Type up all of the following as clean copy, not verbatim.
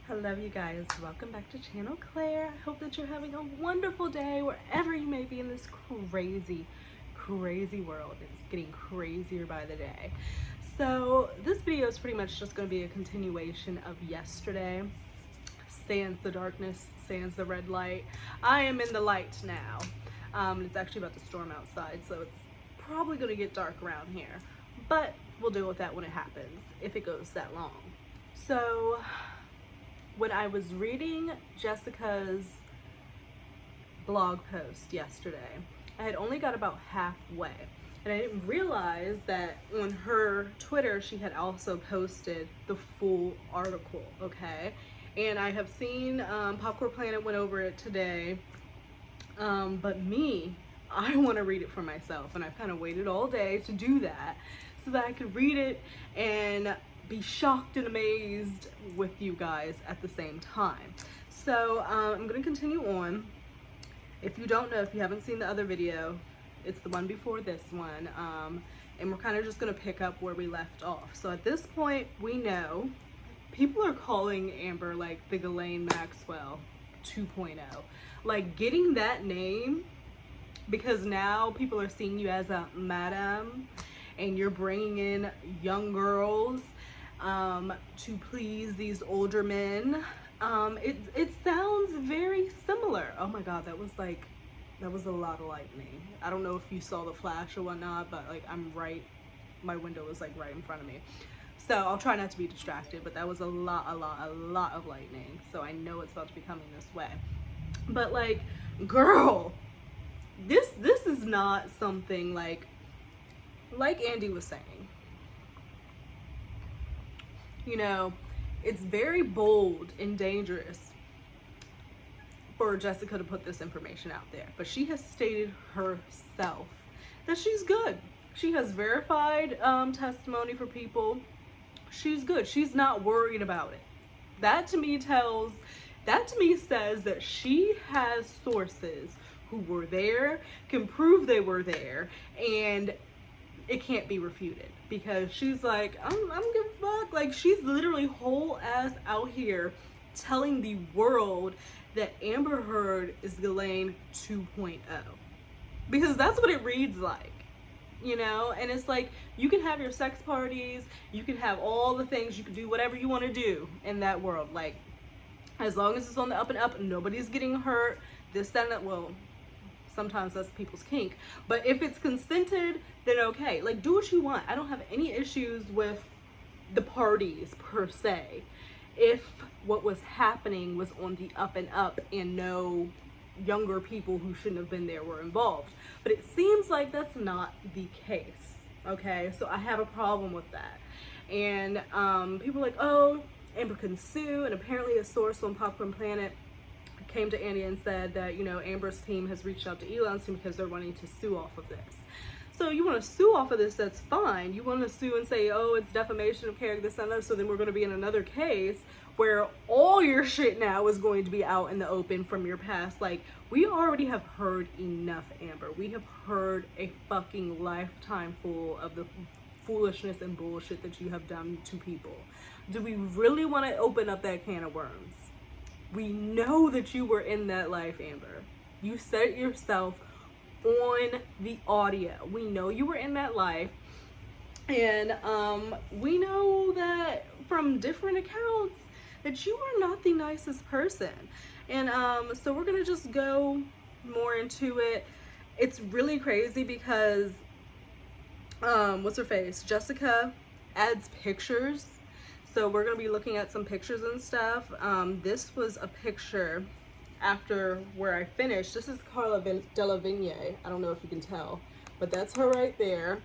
Hello you guys, welcome back to Channel Claire. I hope that you're having a wonderful day wherever you may be in this crazy world. It's getting crazier by the day. So this video is pretty much just going to be a continuation of yesterday. Sans the darkness, sans the red light. I am in the light now. It's actually about to storm outside, so it's probably going to get dark around here. But we'll deal with that when it happens, if it goes that long. So when I was reading Jessica's blog post yesterday, I had only got about halfway, and I didn't realize that on her Twitter she had also posted the full article, okay? And I have seen Popcorn Planet went over it today, but I want to read it for myself, and I've kind of waited all day to do that so that I could read it and be shocked and amazed with you guys at the same time. So I'm going to continue on. If you don't know, if you haven't seen the other video, it's the one before this one, and we're kind of just going to pick up where we left off. So at this point, we know people are calling Amber like the Ghislaine Maxwell 2.0. Like, getting that name, because now people are seeing you as a madam and you're bringing in young girls to please these older men. It sounds very similar. Oh my god, that was a lot of lightning. I don't know if you saw the flash or whatnot, but like my window was like right in front of me. So I'll try not to be distracted, but that was a lot of lightning. So I know it's about to be coming this way. But like, girl, this is not something like Andy was saying. You know, it's very bold and dangerous for Jessica to put this information out there, but she has stated herself that she's good. She has verified testimony for people. She's good. She's not worried about it. That to me says that she has sources who were there, can prove they were there, and it can't be refuted, because she's like, I don't give a fuck. Like, she's literally whole ass out here telling the world that Amber Heard is Ghislaine 2.0, because that's what it reads like, you know? And it's like, you can have your sex parties, you can have all the things, you can do whatever you want to do in that world, like, as long as it's on the up and up, nobody's getting hurt, this, that, and that. Well, sometimes that's people's kink, but if it's consented, then okay. Like, do what you want. I don't have any issues with the parties per se, if what was happening was on the up and up and no younger people who shouldn't have been there were involved. But it seems like that's not the case, okay? So I have a problem with that. And people are like, oh, Amber can sue, and apparently a source on Popcorn Planet came to Andy and said that, you know, Amber's team has reached out to Elon's team because they're wanting to sue off of this. So you want to sue off of this, that's fine. You want to sue and say, oh, it's defamation of character, this and that, so then we're going to be in another case where all your shit now is going to be out in the open from your past. Like, we already have heard enough, Amber. We have heard a fucking lifetime full of the foolishness and bullshit that you have done to people. Do we really want to open up that can of worms? We know that you were in that life, Amber. You said it yourself on the audio. We know you were in that life. And we know that from different accounts that you are not the nicest person. And so we're going to just go more into it. It's really crazy because, what's her face? Jessica adds pictures. So we're going to be looking at some pictures and stuff. This was a picture after where I finished. This is Carla Delevingne. I don't know if you can tell, but that's her right there.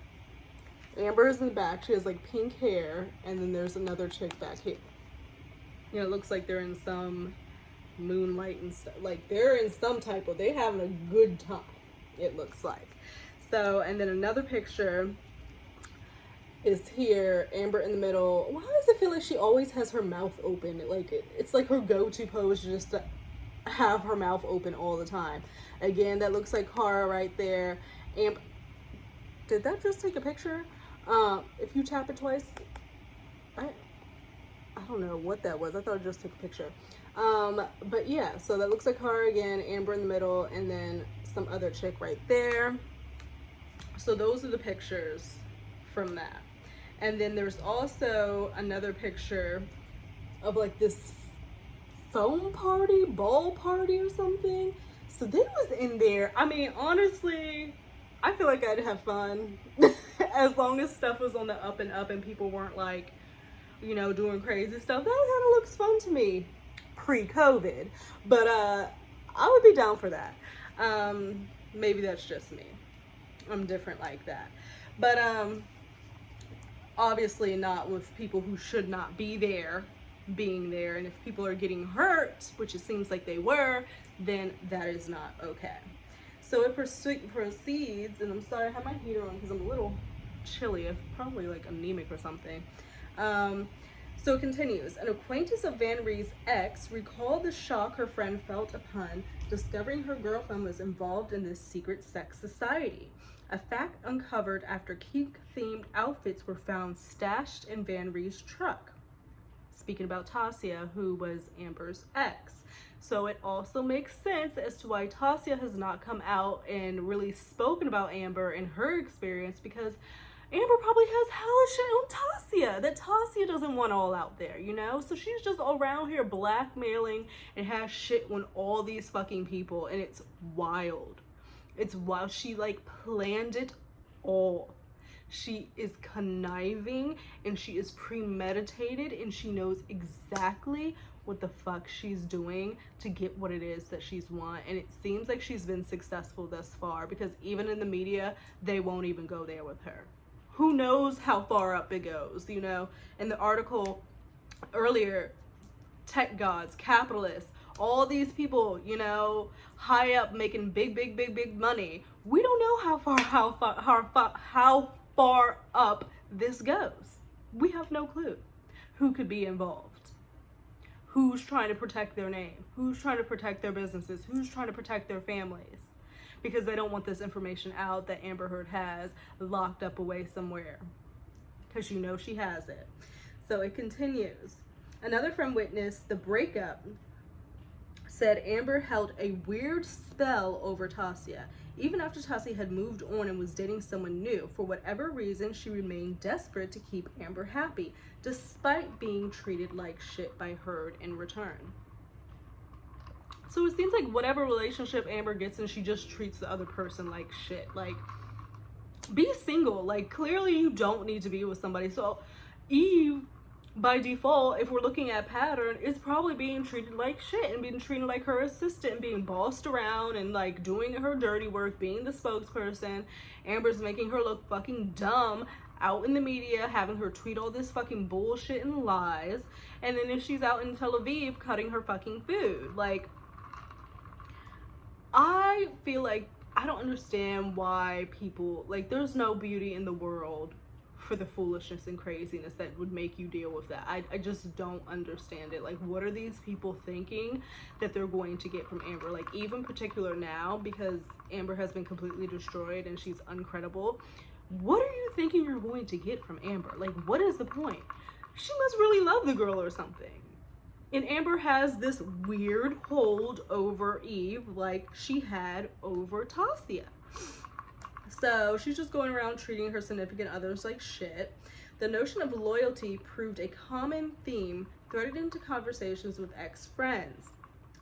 Amber is in the back. She has like pink hair, and then there's another chick back here. You know, it looks like they're in some moonlight and stuff. Like, they're in some type of, they're having a good time, it looks like. So, and then another picture is here, Amber in the middle. Why does it feel like she always has her mouth open? Like, it's like her go-to pose, just to have her mouth open all the time. Again, that looks like Cara right there. Did that just take a picture? If you tap it twice, I I don't know what that was. I thought I just took a picture. But yeah, so that looks like her again, Amber in the middle, and then some other chick right there. So those are the pictures from that. And then there's also another picture of like this foam party, ball party or something. So they was in there. I mean, honestly, I feel like I'd have fun as long as stuff was on the up and up and people weren't like, you know, doing crazy stuff. That kind of looks fun to me pre-COVID. But I would be down for that. Maybe that's just me. I'm different like that. But obviously not with people who should not be there being there. And if people are getting hurt, which it seems like they were, then that is not okay. So it proceeds, and I'm sorry I have my heater on because I'm a little chilly. I'm probably like anemic or something. So it continues. An acquaintance of Van Rie's ex recalled the shock her friend felt upon discovering her girlfriend was involved in this secret sex society. A fact uncovered after kink-themed outfits were found stashed in Van Rie's truck. Speaking about Tasia, who was Amber's ex. So it also makes sense as to why Tasia has not come out and really spoken about Amber and her experience, because Amber probably has hella shit on Tasia that Tasia doesn't want all out there, you know? So she's just around here blackmailing and has shit on all these fucking people, and it's wild. It's wild. She like planned it all. She is conniving and she is premeditated and she knows exactly what the fuck she's doing to get what it is that she's want. And it seems like she's been successful thus far, because even in the media, they won't even go there with her. Who knows how far up it goes, you know? In the article earlier, tech gods, capitalists, all these people, you know, high up making big money. We don't know how far up this goes. We have no clue who could be involved, who's trying to protect their name, who's trying to protect their businesses, who's trying to protect their families, because they don't want this information out that Amber Heard has locked up away somewhere, because you know she has it. So it continues. Another friend witnessed the breakup, said Amber held a weird spell over Tasia. Even after Tasia had moved on and was dating someone new, for whatever reason, she remained desperate to keep Amber happy, despite being treated like shit by Heard in return. So it seems like whatever relationship Amber gets in, she just treats the other person like shit. Like, be single. Like, clearly you don't need to be with somebody. So Eve, by default, if we're looking at pattern, is probably being treated like shit and being treated like her assistant and being bossed around and like doing her dirty work, being the spokesperson. Amber's making her look fucking dumb out in the media, having her tweet all this fucking bullshit and lies. And then if she's out in Tel Aviv cutting her fucking food, like, I feel like I don't understand why people, like, there's no beauty in the world for the foolishness and craziness that would make you deal with that. I just don't understand it. Like, what are these people thinking that they're going to get from Amber? Like, even particular now, because Amber has been completely destroyed and she's uncredible. What are you thinking you're going to get from Amber? Like, what is the point? She must really love the girl or something. And Amber has this weird hold over Eve like she had over Tasia. So she's just going around treating her significant others like shit. The notion of loyalty proved a common theme threaded into conversations with ex-friends.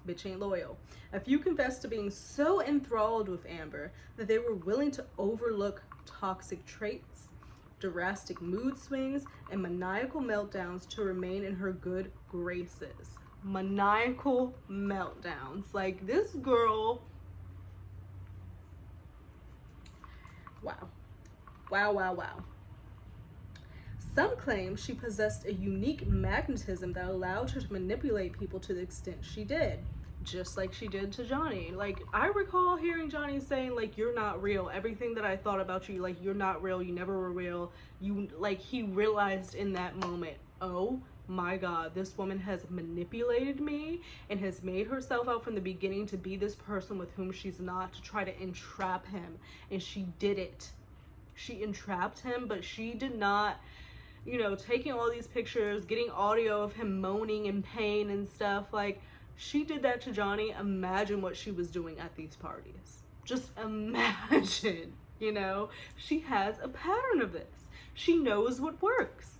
Bitch ain't loyal. A few confessed to being so enthralled with Amber that they were willing to overlook toxic traits, drastic mood swings, and maniacal meltdowns to remain in her good graces. Maniacal meltdowns. Like, this girl... Wow. Some claim she possessed a unique magnetism that allowed her to manipulate people to the extent she did, just like she did to Johnny. Like, I recall hearing Johnny saying, like, you're not real. Everything that I thought about you, like, you're not real. You never were real. You, like, he realized in that moment, oh my God, this woman has manipulated me and has made herself out from the beginning to be this person with whom she's not, to try to entrap him. And she did it. She entrapped him, but she did not, you know, taking all these pictures, getting audio of him moaning in pain and stuff. Like, she did that to Johnny. Imagine what she was doing at these parties. Just imagine, you know? She has a pattern of this. She knows what works.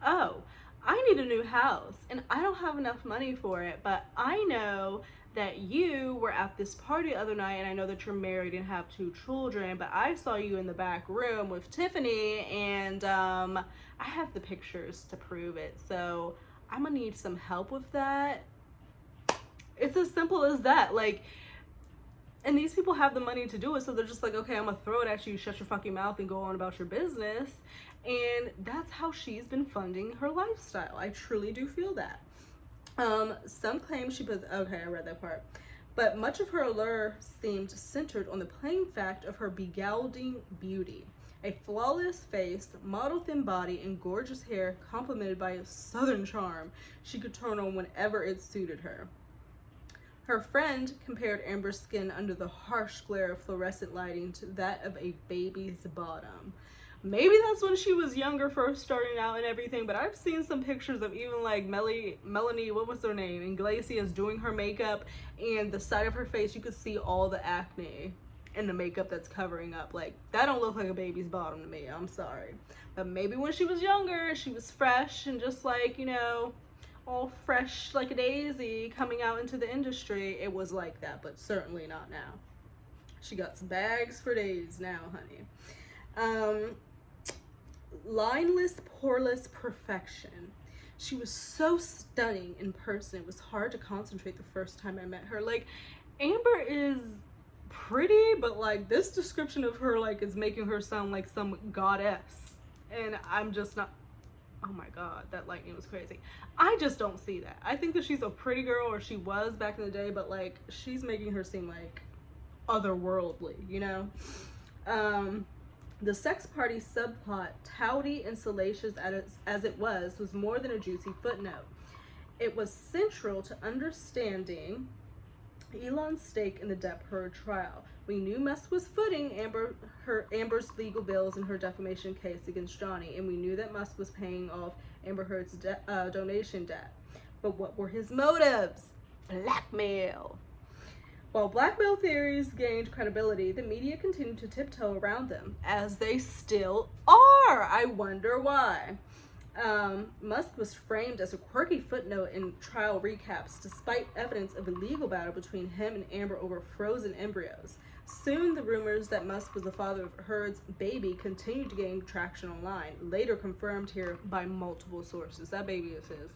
Oh, I need a new house and I don't have enough money for it, but I know that you were at this party the other night and I know that you're married and have 2 children, but I saw you in the back room with Tiffany and I have the pictures to prove it. So I'm gonna need some help with that. It's as simple as that. Like, and these people have the money to do it, so they're just like, okay, I'm gonna throw it at you, shut your fucking mouth and go on about your business. And that's how she's been funding her lifestyle. I truly do feel that. Some claim she put, okay, I read that part. But much of her allure seemed centered on the plain fact of her beguiling beauty. A flawless face, model thin body, and gorgeous hair complemented by a southern charm she could turn on whenever it suited her. Her friend compared Amber's skin under the harsh glare of fluorescent lighting to that of a baby's bottom. Maybe that's when she was younger, first starting out and everything, but I've seen some pictures of even like Melanie, what was her name, Iglesias doing her makeup, and the side of her face, you could see all the acne and the makeup that's covering up. Like, that don't look like a baby's bottom to me, I'm sorry. But maybe when she was younger, she was fresh and just like, you know, all fresh like a daisy coming out into the industry, it was like that, but certainly not now. She got some bags for days now, honey. Lineless, poreless perfection. She was so stunning in person. It was hard to concentrate the first time I met her. Like, Amber is pretty, but like this description of her like is making her sound like some goddess. And I'm just not, oh my god, that lightning was crazy. I just don't see that. I think that she's a pretty girl, or she was back in the day, but like she's making her seem like otherworldly, you know? The sex party subplot, touty and salacious as it was more than a juicy footnote. It was central to understanding Elon's stake in the Depp Heard trial. We knew Musk was footing Amber's legal bills in her defamation case against Johnny, and we knew that Musk was paying off Amber Heard's donation debt. But what were his motives? Blackmail. While blackmail theories gained credibility, the media continued to tiptoe around them, as they still are. I wonder why. Musk was framed as a quirky footnote in trial recaps, despite evidence of a legal battle between him and Amber over frozen embryos. Soon, the rumors that Musk was the father of Heard's baby continued to gain traction online, later confirmed here by multiple sources. That baby is his.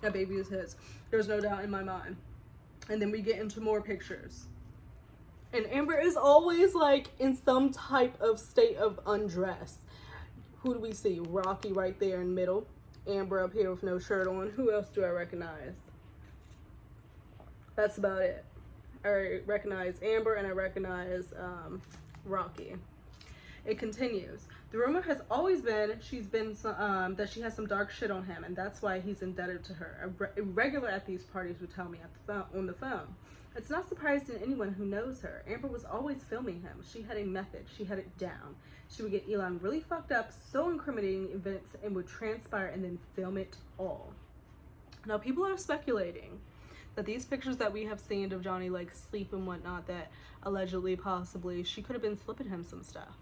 That baby is his. There's no doubt in my mind. And then we get into more pictures. And Amber is always like in some type of state of undress. Who do we see? Rocky right there in the middle. Amber up here with no shirt on. Who else do I recognize? That's about it. I recognize Amber and I recognize Rocky. It continues. The rumor has always been that she has some dark shit on him, and that's why he's indebted to her. A regular at these parties would tell me on the phone. It's not surprising to anyone who knows her. Amber was always filming him. She had a method. She had it down. She would get Elon really fucked up, so incriminating events, and would transpire and then film it all. Now, people are speculating that these pictures that we have seen of Johnny like sleep and whatnot, that allegedly, possibly, she could have been slipping him some stuff.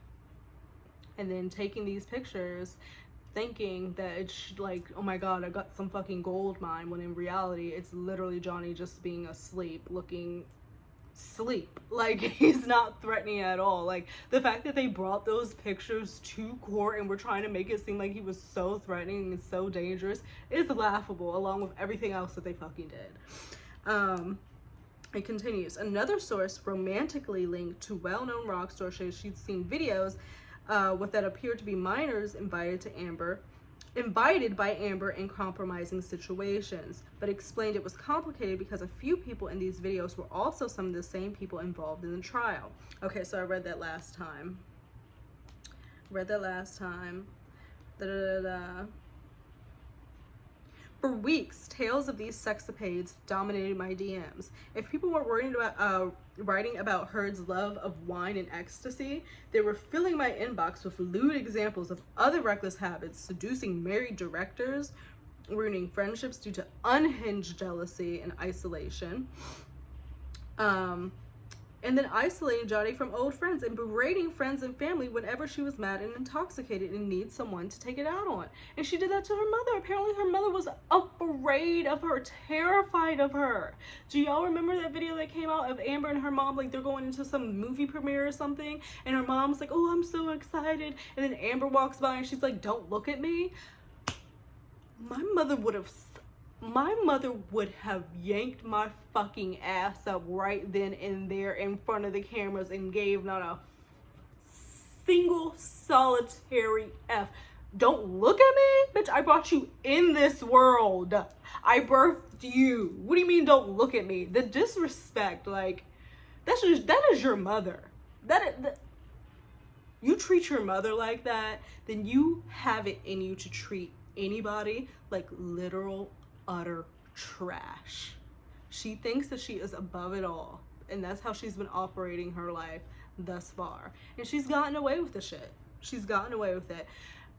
And then taking these pictures, thinking that it's like, oh my god, I got some fucking gold mine, when in reality, it's literally Johnny just being asleep, looking sleep. Like, he's not threatening at all. Like, the fact that they brought those pictures to court and were trying to make it seem like he was so threatening and so dangerous is laughable, along with everything else that they fucking did. It continues. Another source romantically linked to well-known rock star says she'd seen videos with that appeared to be minors invited by Amber in compromising situations, but explained it was complicated because a few people in these videos were also some of the same people involved in the trial. Okay, so I read that last time. For weeks, tales of these sexapades dominated my DMs. If people weren't worried about writing about Heard's love of wine and ecstasy, they were filling my inbox with lewd examples of other reckless habits, seducing married directors, ruining friendships due to unhinged jealousy and isolation, and then isolating Johnny from old friends and berating friends and family whenever she was mad and intoxicated and needs someone to take it out on. And she did that to her mother. Apparently her mother was afraid of her, terrified of her. Do y'all remember that video that came out of Amber and her mom, like they're going into some movie premiere or something, and her mom's like, oh, I'm so excited, and then Amber walks by and she's like, don't look at me? My mother would have yanked my fucking ass up right then and there in front of the cameras and gave not a single solitary F. Don't look at me, bitch. I brought you in this world. I birthed you. What do you mean don't look at me? The disrespect, like, that is your mother. You treat your mother like that, then you have it in you to treat anybody like literal utter trash. She thinks that she is above it all, and that's how she's been operating her life thus far, and she's gotten away with the shit. She's gotten away with it.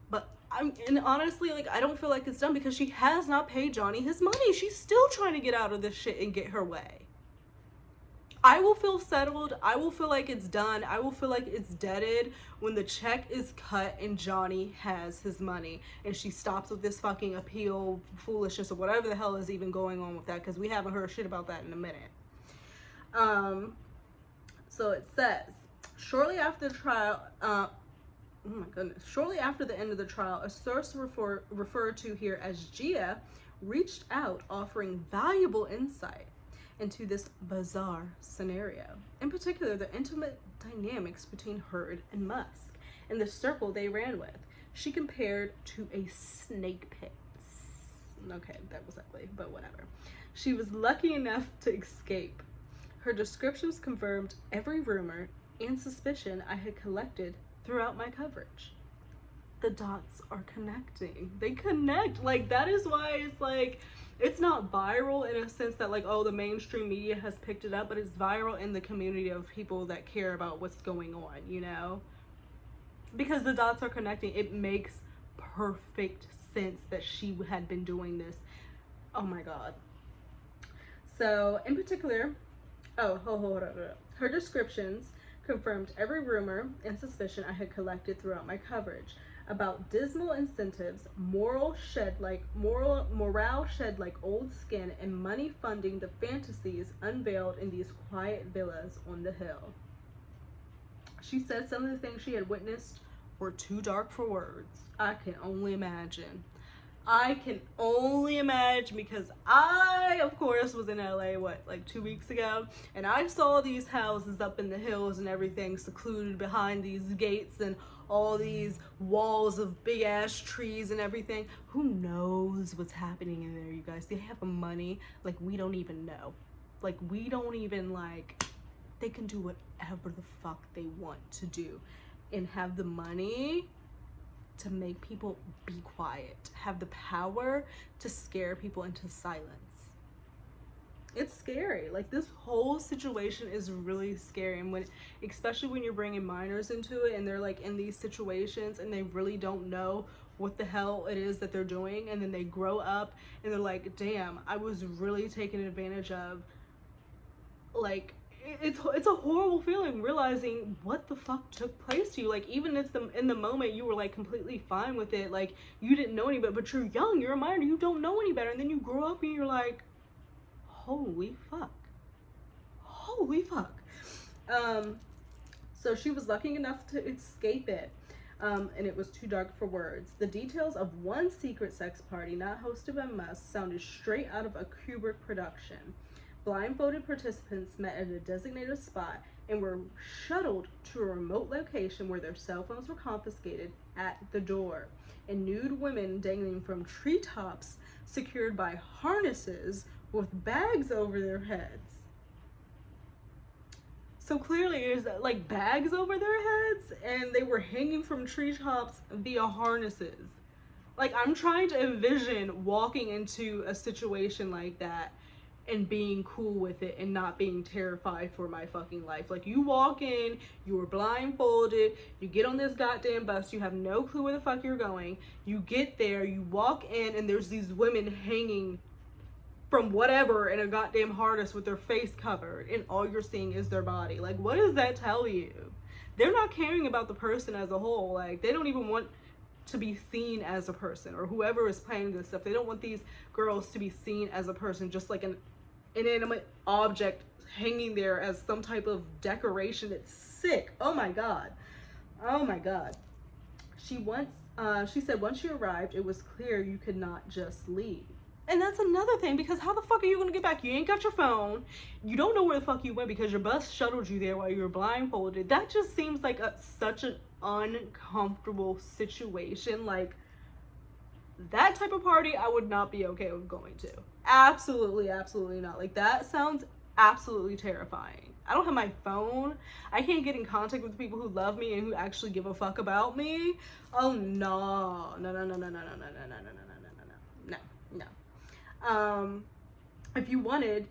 But and honestly, like, I don't feel like it's done because she has not paid Johnny his money. She's still trying to get out of this shit and get her way. I will feel settled. I will feel like it's done. I will feel like it's deaded when the check is cut and Johnny has his money and she stops with this fucking appeal foolishness or whatever the hell is even going on with that, because we haven't heard shit about that in a minute. So it says, shortly after the trial, oh my goodness, shortly after the end of the trial, a source referred to here as Gia reached out offering valuable insight into this bizarre scenario. In particular, the intimate dynamics between Heard and Musk and the circle they ran with. She compared to a snake pit. Okay, that was ugly, but whatever. She was lucky enough to escape. Her descriptions confirmed every rumor and suspicion I had collected throughout my coverage. The dots are connecting. They connect. Like, that is why it's like, it's not viral in a sense that like, oh, the mainstream media has picked it up, but it's viral in the community of people that care about what's going on, you know? Because the dots are connecting. It makes perfect sense that she had been doing this. Oh my God. So in particular, hold on. Her descriptions confirmed every rumor and suspicion I had collected throughout my coverage about dismal incentives, morale shed like old skin, and money funding the fantasies unveiled in these quiet villas on the hill. She said some of the things she had witnessed were too dark for words. I can only imagine. Because I, of course, was in LA, like 2 weeks ago, and I saw these houses up in the hills and everything, secluded behind these gates and all these walls of big ass trees and everything. Who knows what's happening in there, you guys? They have money like we don't even know. Like, we don't even, like, they can do whatever the fuck they want to do and have the money to make people be quiet, have the power to scare people into silence. It's scary. Like, this whole situation is really scary, and especially when you're bringing minors into it and they're like in these situations and they really don't know what the hell it is that they're doing, and then they grow up and they're like, damn, I was really taken advantage of. Like, it's a horrible feeling realizing what the fuck took place to you. Like, even if in the moment you were like completely fine with it, like you didn't know any better, but you're young, you're a minor, you don't know any better, and then you grow up and you're like, holy fuck. So she was lucky enough to escape it, and it was too dark for words. The details of one secret sex party not hosted by Musk sounded straight out of a Kubrick production. Blindfolded participants met at a designated spot and were shuttled to a remote location where their cell phones were confiscated at the door, and nude women dangling from treetops secured by harnesses with bags over their heads. So clearly it was like bags over their heads, and they were hanging from treetops via harnesses. Like, I'm trying to envision walking into a situation like that and being cool with it and not being terrified for my fucking life. Like, you walk in, you are blindfolded, you get on this goddamn bus, you have no clue where the fuck you're going, you get there, you walk in, and there's these women hanging from whatever in a goddamn harness with their face covered, and all you're seeing is their body. Like, what does that tell you? They're not caring about the person as a whole. Like, they don't even want to be seen as a person, or whoever is planning this stuff. They don't want these girls to be seen as a person, just like an inanimate object hanging there as some type of decoration. It's sick. Oh my god. Oh my god. She said once you arrived, it was clear you could not just leave. And that's another thing, because how the fuck are you gonna get back? You ain't got your phone. You don't know where the fuck you went because your bus shuttled you there while you were blindfolded. That just seems like such an uncomfortable situation. Like, that type of party I would not be okay with going to. Absolutely, absolutely not. Like, that sounds absolutely terrifying. I don't have my phone. I can't get in contact with people who love me and who actually give a fuck about me. Oh no. No, no, no, no, no, no, no, no, no, no, no, no, no, no. If you wanted,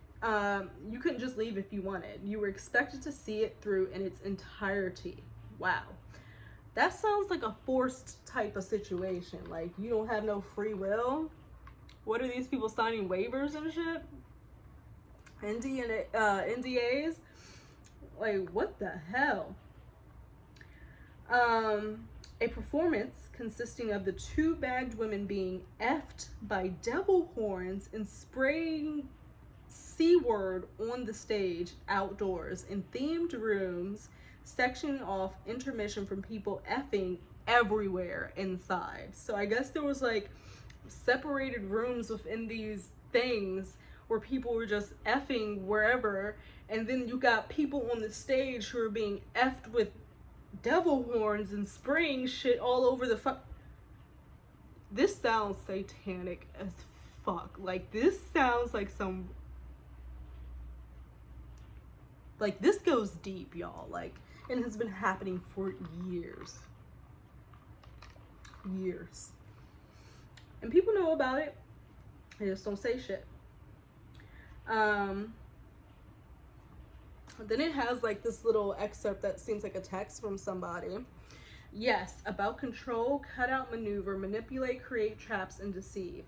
you couldn't just leave if you wanted. You were expected to see it through in its entirety. Wow. That sounds like a forced type of situation. Like, you don't have no free will. What are these people signing waivers and shit? NDAs? Like, what the hell? A performance consisting of the two bagged women being effed by devil horns and spraying C-word on the stage outdoors in themed rooms, sectioning off intermission from people effing everywhere inside. So I guess there was like separated rooms within these things where people were just effing wherever, and then you got people on the stage who are being effed with devil horns and spraying shit all over the fuck. This sounds satanic as fuck. Like, this sounds like some, like, this goes deep, y'all. Like, and has been happening for years. And people know about it. They just don't say shit. Then it has like this little excerpt that seems like a text from somebody. Yes, about control, cut out, maneuver, manipulate, create traps, and deceive.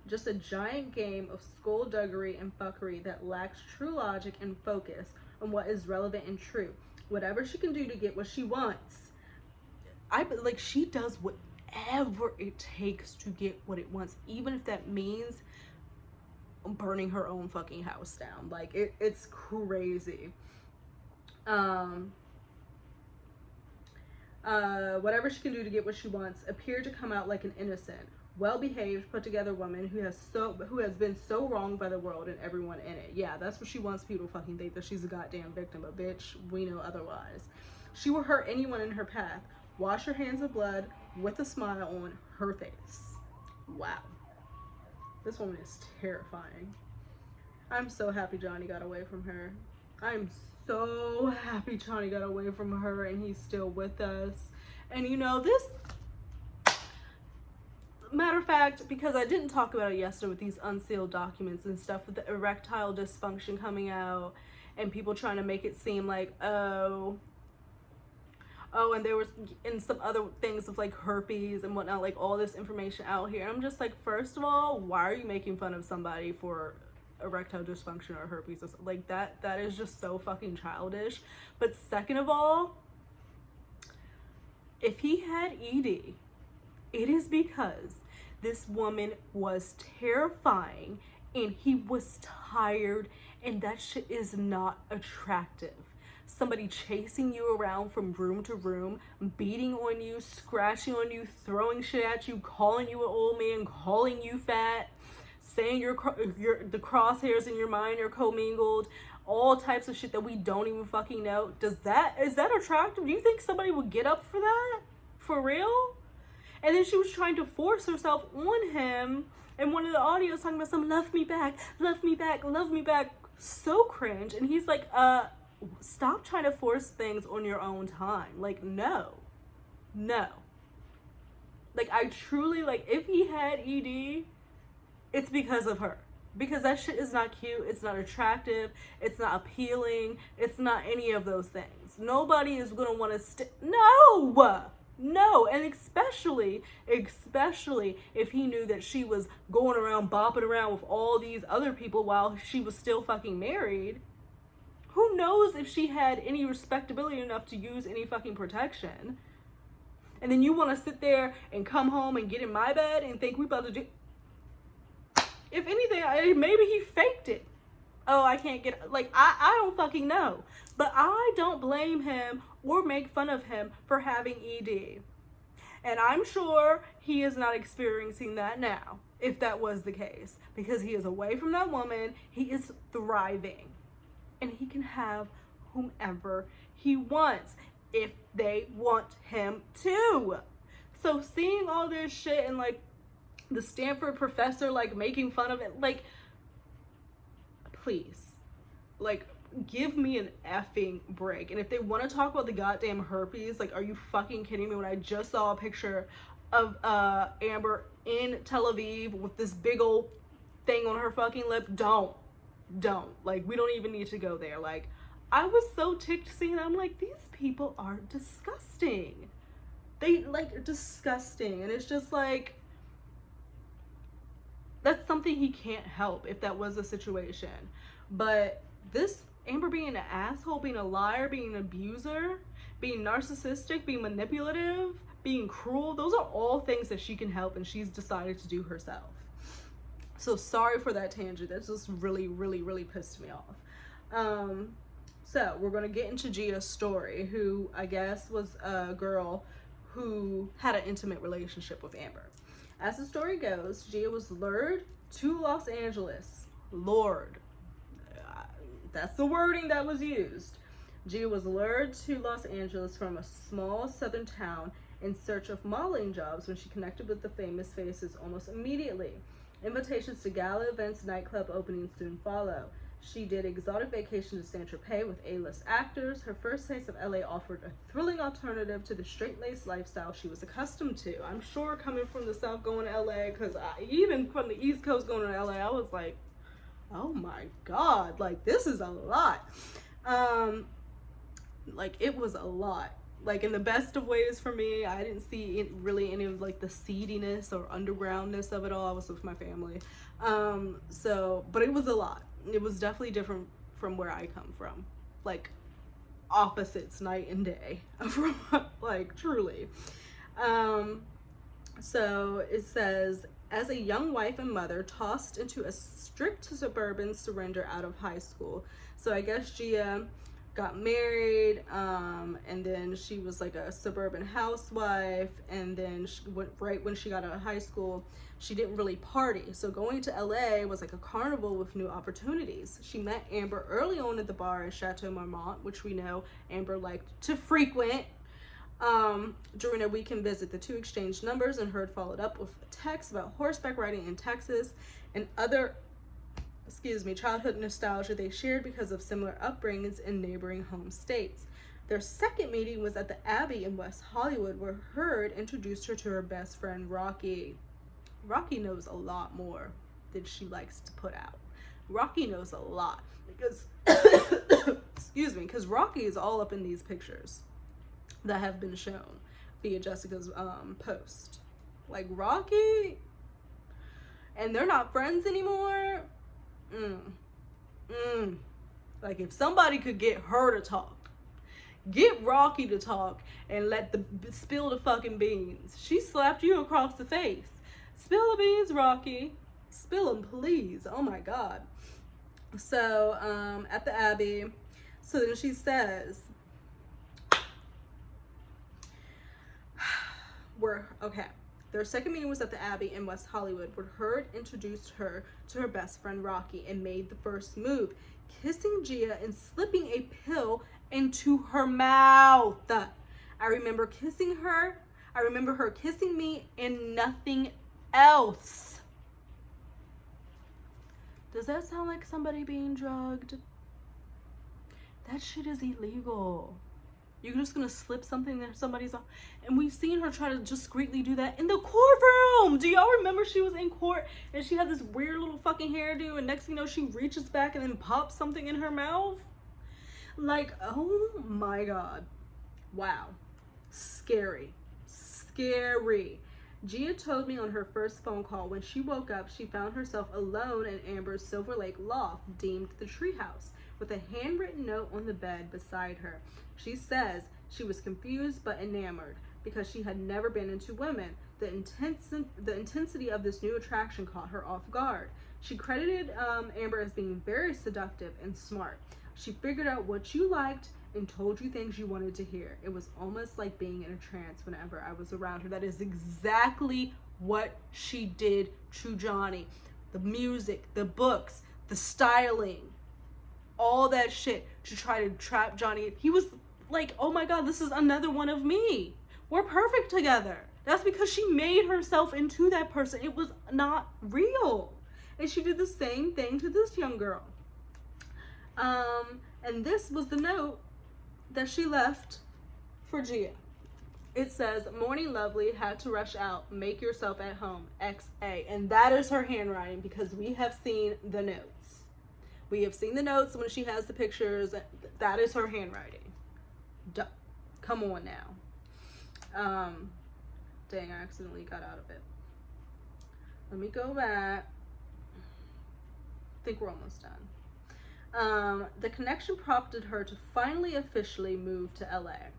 Just a giant game of skullduggery and fuckery that lacks true logic and focus on what is relevant and true. Whatever she can do to get what she wants. Like, she does whatever it takes to get what it wants, even if that means burning her own fucking house down. Like, it's crazy. Whatever she can do to get what she wants appeared to come out like an innocent, well-behaved, put-together woman who has been so wronged by the world and everyone in it. Yeah, that's what she wants people to fucking think, that she's a goddamn victim. But bitch, we know otherwise. She will hurt anyone in her path. Wash her hands of blood with a smile on her face. Wow. This woman is terrifying. I'm so happy Johnny got away from her. I'm so happy Johnny got away from her and he's still with us. And you know, this, matter of fact, because I didn't talk about it yesterday with these unsealed documents and stuff, with the erectile dysfunction coming out and people trying to make it seem like, oh, and there was, and some other things of like herpes and whatnot, like all this information out here. And I'm just like, first of all, why are you making fun of somebody for erectile dysfunction or herpes? Like, that is just so fucking childish. But second of all, if he had ED, it is because this woman was terrifying and he was tired, and that shit is not attractive. Somebody chasing you around from room to room, beating on you, scratching on you, throwing shit at you, calling you an old man, calling you fat, saying the crosshairs in your mind are commingled, all types of shit that we don't even fucking know. Is that attractive? Do you think somebody would get up for that? For real? And then she was trying to force herself on him in one of the audios, talking about some love me back, love me back, love me back. So cringe. And he's like, stop trying to force things on your own time. Like, no. Like, I truly, like, if he had ED, it's because of her. Because that shit is not cute, it's not attractive, it's not appealing, it's not any of those things. Nobody is gonna wanna no, and especially if he knew that she was going around bopping around with all these other people while she was still fucking married. Who knows if she had any respectability enough to use any fucking protection? And then you want to sit there and come home and get in my bed and think we about to do... If anything, maybe he faked it. Oh, I can't get... Like, I don't fucking know. But I don't blame him or make fun of him for having ED. And I'm sure he is not experiencing that now, if that was the case. Because he is away from that woman. He is thriving. And he can have whomever he wants, if they want him to. So seeing all this shit and like the Stanford professor like making fun of it, like, please, like, give me an effing break. And if they want to talk about the goddamn herpes, like, are you fucking kidding me? When I just saw a picture of Amber in Tel Aviv with this big old thing on her fucking lip, don't, like, we don't even need to go there. Like, I was so ticked seeing it. I'm like, these people are disgusting. They, like, disgusting. And it's just like, that's something he can't help if that was a situation. But this Amber being an asshole, being a liar, being an abuser, being narcissistic, being manipulative, being cruel, those are all things that she can help, and she's decided to do herself. So sorry for that tangent. That just really, really, really pissed me off. So we're going to get into Gia's story, who I guess was a girl who had an intimate relationship with Amber. As the story goes, Gia was lured to Los Angeles. Lured. That's the wording that was used. Gia was lured to Los Angeles from a small southern town in search of modeling jobs when she connected with the famous faces almost immediately. Invitations to gala events, nightclub openings soon follow. She did exotic vacations to Saint-Tropez with A-list actors. Her first taste of LA offered a thrilling alternative to the straight-laced lifestyle she was accustomed to. I'm sure coming from the South going to LA, because even from the East Coast going to LA, I was like, oh my God, like, this is a lot. Like, it was a lot. Like, in the best of ways for me. I didn't see really any of, like, the seediness or undergroundness of it all. I was with my family. But it was a lot. It was definitely different from where I come from. Like, opposites night and day. Like, truly. So it says, as a young wife and mother tossed into a strict suburban surrender out of high school. So I guess Gia got married, and then she was like a suburban housewife, and then she went, right when she got out of high school, she didn't really party. So going to LA was like a carnival with new opportunities. She met Amber early on at the bar in Chateau Marmont, which we know Amber liked to frequent. During a weekend visit, the two exchanged numbers, and Heard followed up with a text about horseback riding in Texas and other childhood nostalgia they shared because of similar upbringings in neighboring home states. Their second meeting was at the Abbey in West Hollywood, where Heard introduced her to her best friend, Rocky. Rocky knows a lot more than she likes to put out. Rocky knows a lot because, because Rocky is all up in these pictures that have been shown via Jessica's post. Like, Rocky, and they're not friends anymore. Like, if somebody could get her to talk, get Rocky to talk, and spill the fucking beans. She slapped you across the face. Spill the beans, Rocky. Spill them, please. Oh my God. So, at the Abbey, so then she says, their second meeting was at the Abbey in West Hollywood, where Heard introduced her to her best friend Rocky and made the first move, kissing Gia and slipping a pill into her mouth. I remember kissing her. I remember her kissing me and nothing else. Does that sound like somebody being drugged? That shit is illegal. You're just gonna slip something in somebody's off. And we've seen her try to discreetly do that in the courtroom. Do y'all remember she was in court and she had this weird little fucking hairdo, and next thing you know, she reaches back and then pops something in her mouth? Like, oh my God. Wow. Scary. Scary. Gia told me on her first phone call when she woke up, she found herself alone in Amber's Silver Lake loft, deemed the treehouse, with a handwritten note on the bed beside her. She says she was confused but enamored because she had never been into women. The intensity of this new attraction caught her off guard. She credited Amber as being very seductive and smart. She figured out what you liked and told you things you wanted to hear. It was almost like being in a trance whenever I was around her. That is exactly what she did to Johnny. The music, the books, the styling, all that shit to try to trap Johnny. He was like, oh my God, this is another one of me. We're perfect together. That's because she made herself into that person. It was not real. And she did the same thing to this young girl. And this was the note that she left for Gia. It says, "Morning lovely, had to rush out. Make yourself at home. XA." And that is her handwriting because we have seen the notes. We have seen the notes when she has the pictures. That is her handwriting. Duh. Come on now. Dang, I accidentally got out of it. Let me go back. I think we're almost done. The connection prompted her to finally officially move to LA.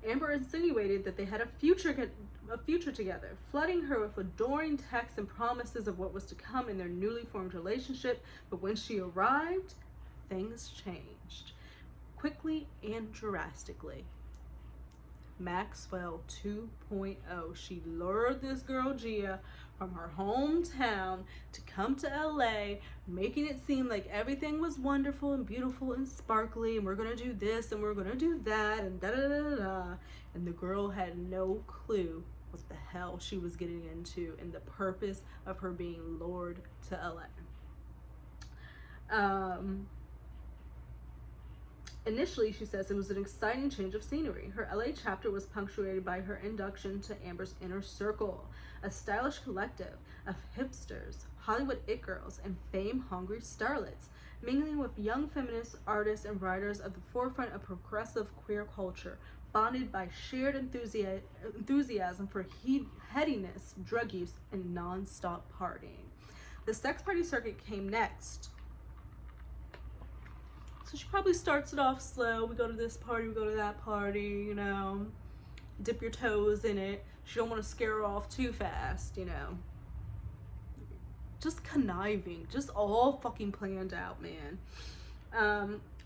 Amber insinuated that they had a future together, flooding her with adoring texts and promises of what was to come in their newly formed relationship. But when she arrived, things changed quickly and drastically. Maxwell 2.0. She lured this girl Gia from her hometown to come to LA, making it seem like everything was wonderful and beautiful and sparkly, and we're gonna do this and we're gonna do that and da da da da. And the girl had no clue what the hell she was getting into and the purpose of her being lured to LA. Initially, she says it was an exciting change of scenery. Her LA chapter was punctuated by her induction to Amber's inner circle, a stylish collective of hipsters, Hollywood it girls, and fame-hungry starlets, mingling with young feminist artists and writers at the forefront of progressive queer culture, bonded by shared enthusiasm for headiness, drug use, and non-stop partying. The sex party circuit came next. So she probably starts it off slow. We go to this party, we go to that party, you know, dip your toes in it. She don't want to scare her off too fast, you know. Just conniving, just all fucking planned out, man.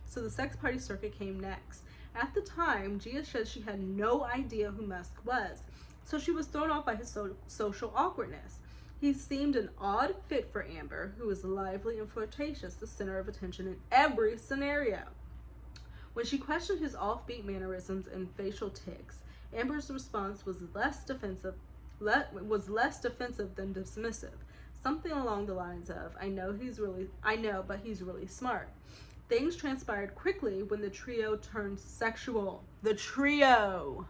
So the sex party circuit came next. At the time, Gia said she had no idea who Musk was, so she was thrown off by his social awkwardness. He seemed an odd fit for Amber, who was lively and flirtatious, the center of attention in every scenario. When she questioned his offbeat mannerisms and facial tics, Amber's response was less defensive than dismissive. Something along the lines of, I know, but he's really smart. Things transpired quickly when the trio turned sexual. The trio.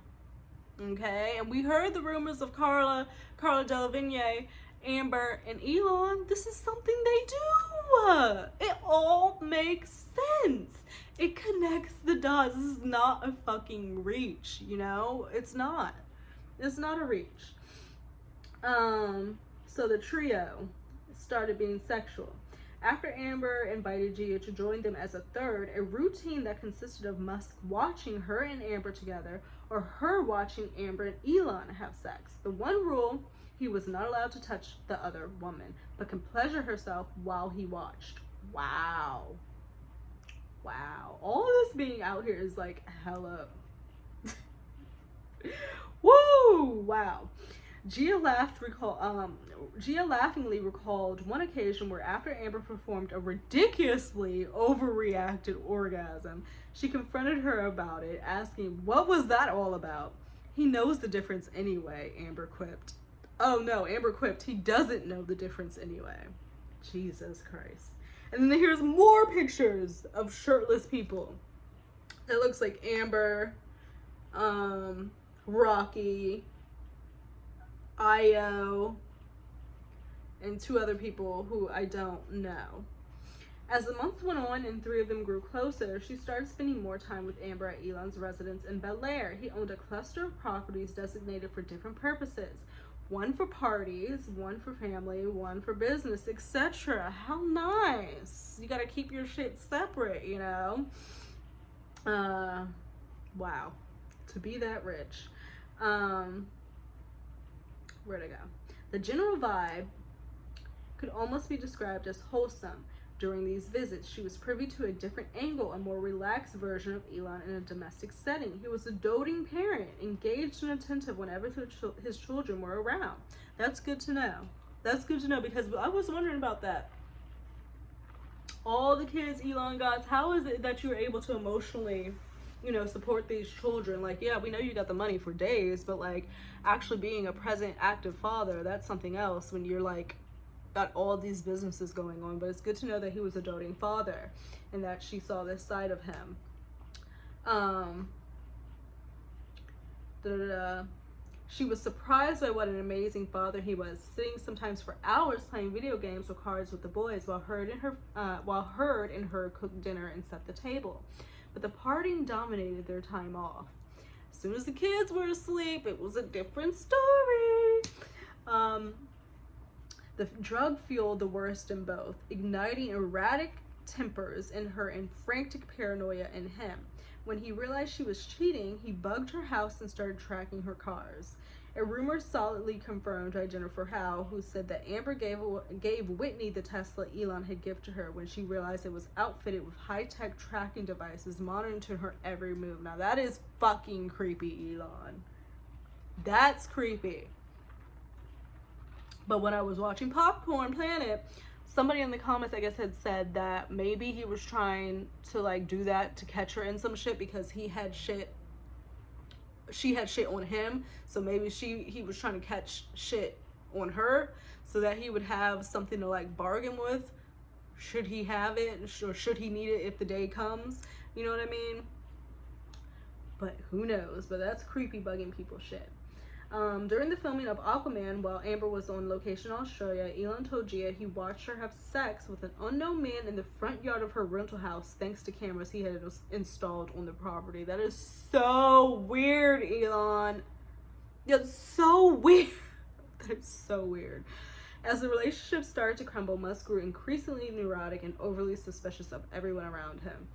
Okay? And we heard the rumors of Carla Delevingne, Amber, and Elon. This is something they do. It all makes sense. It connects the dots. This is not a fucking reach, you know? It's not a reach. So the trio started being sexual. After Amber invited Gia to join them as a third, a routine that consisted of Musk watching her and Amber together, or her watching Amber and Elon have sex. The one rule: he was not allowed to touch the other woman, but can pleasure herself while he watched. Wow. All this being out here is like, hello. Woo! Wow. Gia laughingly recalled one occasion where, after Amber performed a ridiculously overreacted orgasm, she confronted her about it, asking, "What was that all about?" "He knows the difference anyway," Amber quipped. Oh no, Amber quipped, "He doesn't know the difference anyway." Jesus Christ. And then here's more pictures of shirtless people. It looks like Amber, Rocky, Io, and 2 other people who I don't know. As the months went on and 3 of them grew closer, she started spending more time with Amber at Elon's residence in Bel Air. He owned a cluster of properties designated for different purposes. One for parties, one for family, one for business, etc. How nice. You gotta keep your shit separate, you know? Wow. To be that rich. Where'd I go? The general vibe could almost be described as wholesome. During these visits, she was privy to a different angle, a more relaxed version of Elon in a domestic setting. He was a doting parent, engaged and attentive whenever his children were around. That's good to know. That's good to know, because I was wondering about that. All the kids Elon got, how is it that you're able to emotionally, you know, support these children? Like, yeah, we know you got the money for days, but like actually being a present, active father, that's something else when you're like got all these businesses going on. But it's good to know that he was a doting father and that she saw this side of him. She was surprised by what an amazing father he was, sitting sometimes for hours playing video games or cards with the boys while Hurd and her cooked dinner and set the table. But the partying dominated their time off. As soon as the kids were asleep, it was a different story. The drug fueled the worst in both, igniting erratic tempers in her and frantic paranoia in him. When he realized she was cheating, he bugged her house and started tracking her cars. A rumor solidly confirmed by Jennifer Howe, who said that Amber gave Whitney the Tesla Elon had gifted to her when she realized it was outfitted with high-tech tracking devices monitoring her every move. Now that is fucking creepy, Elon. That's creepy. But when I was watching Popcorn Planet, somebody in the comments, I guess, had said that maybe he was trying to like do that to catch her in some shit because she had shit on him. So maybe he was trying to catch shit on her so that he would have something to like bargain with should he have it or should he need it if the day comes. You know what I mean? But who knows? But that's creepy bugging people shit. During the filming of Aquaman, while Amber was on location in Australia, Elon told Gia he watched her have sex with an unknown man in the front yard of her rental house thanks to cameras he had installed on the property. That is so weird, Elon. That's so weird. That is so weird. As the relationship started to crumble, Musk grew increasingly neurotic and overly suspicious of everyone around him.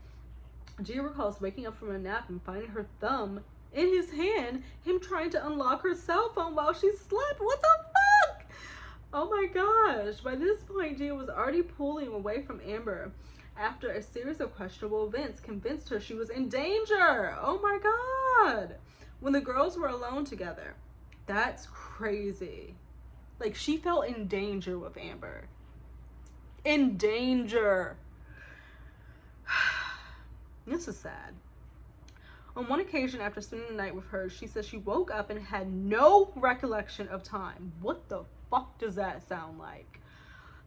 Gia recalls waking up from a nap and finding her thumb in his hand, him trying to unlock her cell phone while she slept. What the fuck? Oh my gosh. By this point, Gia was already pulling away from Amber after a series of questionable events convinced her she was in danger. Oh my god. When the girls were alone together. That's crazy. Like, she felt in danger with Amber. In danger. This is sad. On one occasion, after spending the night with her, she says she woke up and had no recollection of time. What the fuck does that sound like?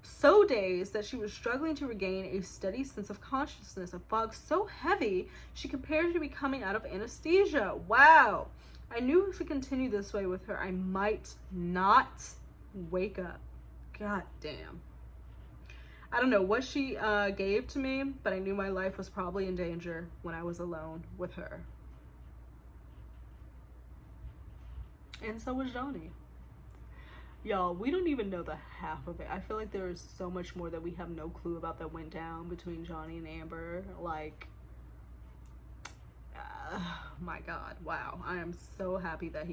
So dazed that she was struggling to regain a steady sense of consciousness, a fog so heavy she compared it to be coming out of anesthesia. Wow. I knew if we continued this way with her, I might not wake up. God damn. I don't know what she gave to me, but I knew my life was probably in danger when I was alone with her. And so was Johnny. Y'all, we don't even know the half of it. I feel like there is so much more that we have no clue about that went down between Johnny and Amber. Like, my god, wow. I am so happy that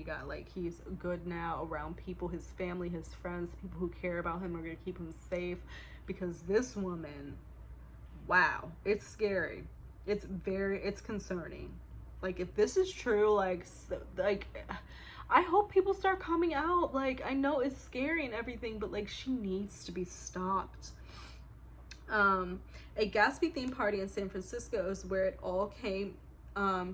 he's good now around people, his family, his friends, people who care about him are gonna keep him safe. Because this woman, wow, it's scary. It's concerning. Like, if this is true, I hope people start coming out. Like, I know it's scary and everything, but like, she needs to be stopped. A Gatsby themed party in San Francisco is where it all came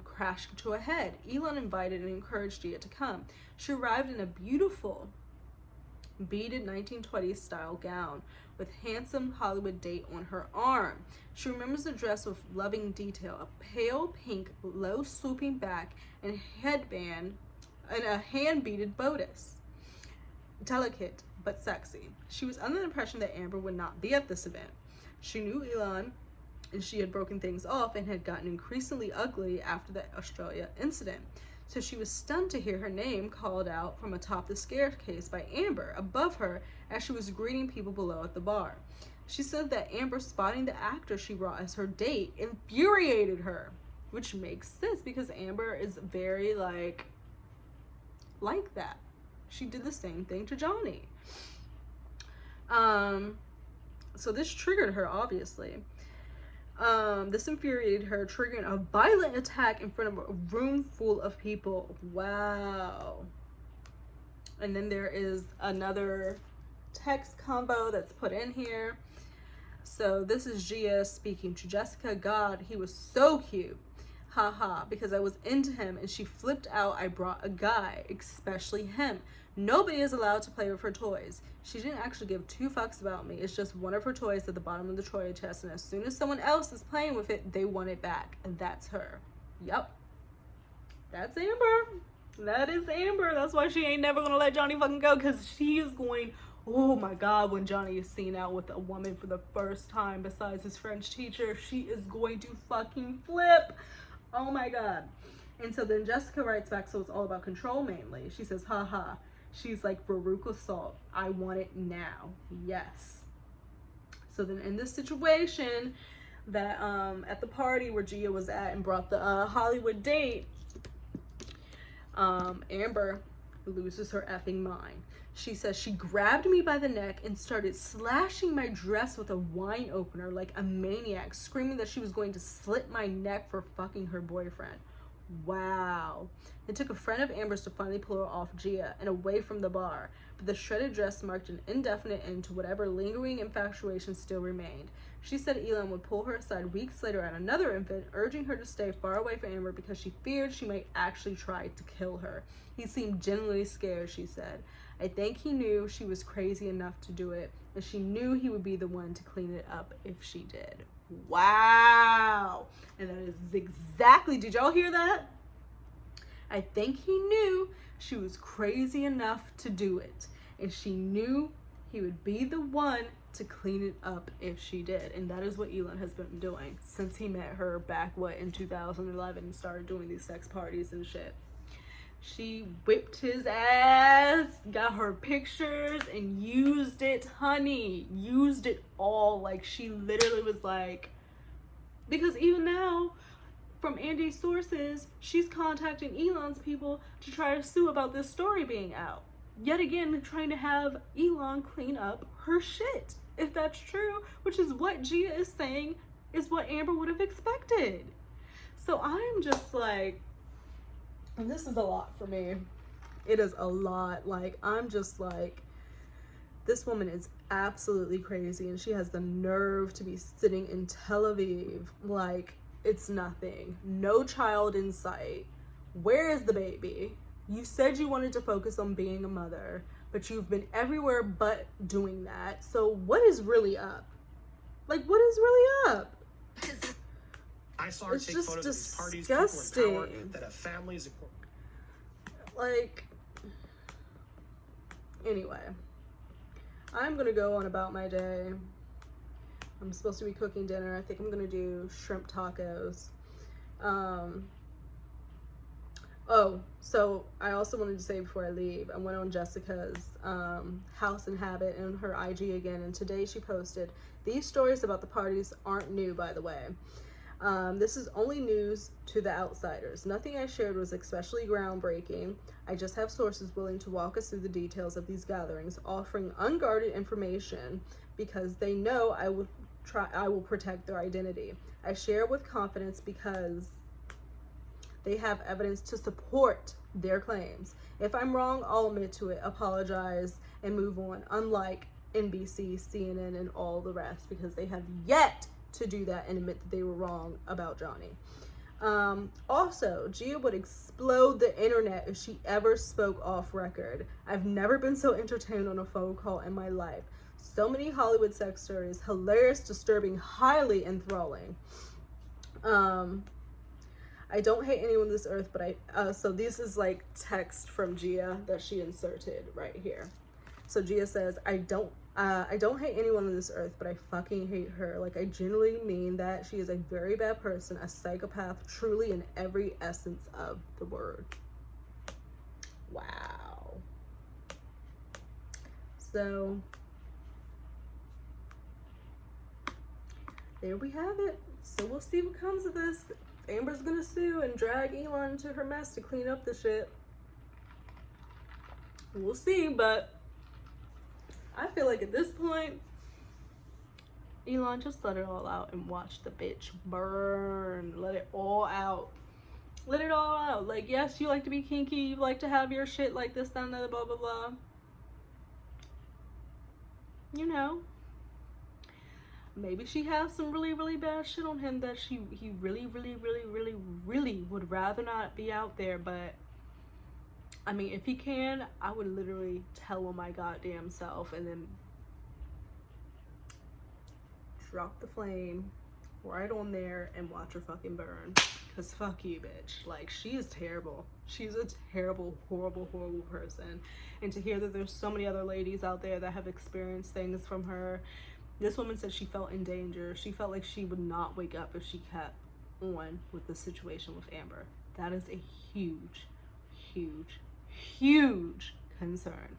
crashing to a head. Elon invited and encouraged Gia to come. She arrived in a beautiful beaded 1920s style gown with handsome Hollywood date on her arm. She remembers the dress with loving detail, a pale pink, low swooping back and headband and a hand-beaded bodice. Delicate but sexy. She was under the impression that Amber would not be at this event. She knew Elon, and she had broken things off and had gotten increasingly ugly after the Australia incident. So she was stunned to hear her name called out from atop the staircase by Amber above her as she was greeting people below at the bar. She said that Amber spotting the actor she brought as her date infuriated her, which makes sense because Amber is very like that. She did the same thing to Johnny. So this triggered her, obviously. This infuriated her, triggering a violent attack in front of a room full of people. Wow. And then there is another text combo that's put in here. So this is Gia speaking to Jessica. God, he was so cute. Haha, because I was into him and she flipped out. I brought a guy, especially him. Nobody is allowed to play with her toys. She didn't actually give two fucks about me. It's just one of her toys at the bottom of the toy chest, and as soon as someone else is playing with it, they want it back. And that's her. Yep. That's Amber. That is Amber. That's why she ain't never gonna let Johnny fucking go, because she is going, oh my God, when Johnny is seen out with a woman for the first time besides his French teacher, she is going to fucking flip. Oh my God. And so then Jessica writes back, so it's all about control mainly. She says, haha. She's like, Veruca Salt, I want it now. Yes. So then in this situation that at the party where Gia was at and brought the Hollywood date, Amber loses her effing mind. She says she grabbed me by the neck and started slashing my dress with a wine opener like a maniac, screaming that she was going to slit my neck for fucking her boyfriend. Wow. It took a friend of Amber's to finally pull her off Gia and away from the bar, but the shredded dress marked an indefinite end to whatever lingering infatuation still remained. She said Elon would pull her aside weeks later at another event, urging her to stay far away from Amber because she feared she might actually try to kill her. He seemed genuinely scared, she said. I think he knew she was crazy enough to do it, and she knew he would be the one to clean it up if she did. Wow. And that is exactly, did y'all hear that? I think he knew she was crazy enough to do it, and she knew he would be the one to clean it up if she did. And that is what Elon has been doing since he met her back in 2011 and started doing these sex parties and shit. She whipped his ass, got her pictures, and used it, honey. Used it all. Like, she literally was like, because even now, from Andy's sources, she's contacting Elon's people to try to sue about this story being out. Yet again, trying to have Elon clean up her shit, if that's true, which is what Gia is saying is what Amber would have expected. So I'm just like, and this is a lot for me. It is a lot. Like, I'm just like, this woman is absolutely crazy, and she has the nerve to be sitting in Tel Aviv like it's nothing. No child in sight. Where is the baby? You said you wanted to focus on being a mother, but you've been everywhere but doing that. So what is really up? Like, what is really up? I saw her take photos of these parties, people in power that have families. Like, anyway, I'm gonna go on about my day. I'm supposed to be cooking dinner. I think I'm gonna do shrimp tacos. Oh, so I also wanted to say before I leave, I went on Jessica's House and Habit and her IG again, and today she posted, these stories about the parties aren't new, by the way. This is only news to the outsiders. Nothing I shared was especially groundbreaking. I just have sources willing to walk us through the details of these gatherings, offering unguarded information because they know I will protect their identity. I share with confidence because they have evidence to support their claims. If I'm wrong, I'll admit to it, apologize, and move on, unlike NBC, CNN, and all the rest, because they have yet to do that and admit that they were wrong about Johnny. Also, Gia would explode the internet if she ever spoke off record. I've never been so entertained on a phone call in my life. So many Hollywood sex stories, hilarious, disturbing, highly enthralling. I don't hate anyone on this earth, but so this is like text from Gia that she inserted right here. So Gia says, I don't hate anyone on this earth, but I fucking hate her. Like, I genuinely mean that. She is a very bad person, a psychopath, truly in every essence of the word. Wow. So there we have it. So we'll see what comes of this. Amber's gonna sue and drag Elon into her mess to clean up the shit. We'll see, but I feel like at this point, Elon, just let it all out and watch the bitch burn. Let it all out. Let it all out. Like, yes, you like to be kinky, you like to have your shit like this, that, and that, blah, blah, blah. You know, maybe she has some really, really bad shit on him that he really, really, really, really, really would rather not be out there. But I mean, if he can, I would literally tell him my goddamn self and then drop the flame right on there and watch her fucking burn. Cause fuck you, bitch. Like, she is terrible. She's a terrible, horrible, horrible person. And to hear that there's so many other ladies out there that have experienced things from her. This woman said she felt in danger. She felt like she would not wake up if she kept on with the situation with Amber. That is a huge, huge, huge concern.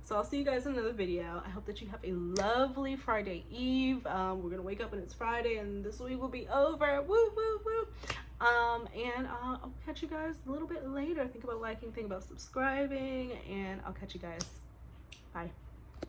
So I'll see you guys in another video. I hope that you have a lovely Friday Eve. We're gonna wake up and it's Friday and this week will be over. Woo, woo, woo. And I'll catch you guys a little bit later. Think about liking, think about subscribing, and I'll catch you guys. Bye.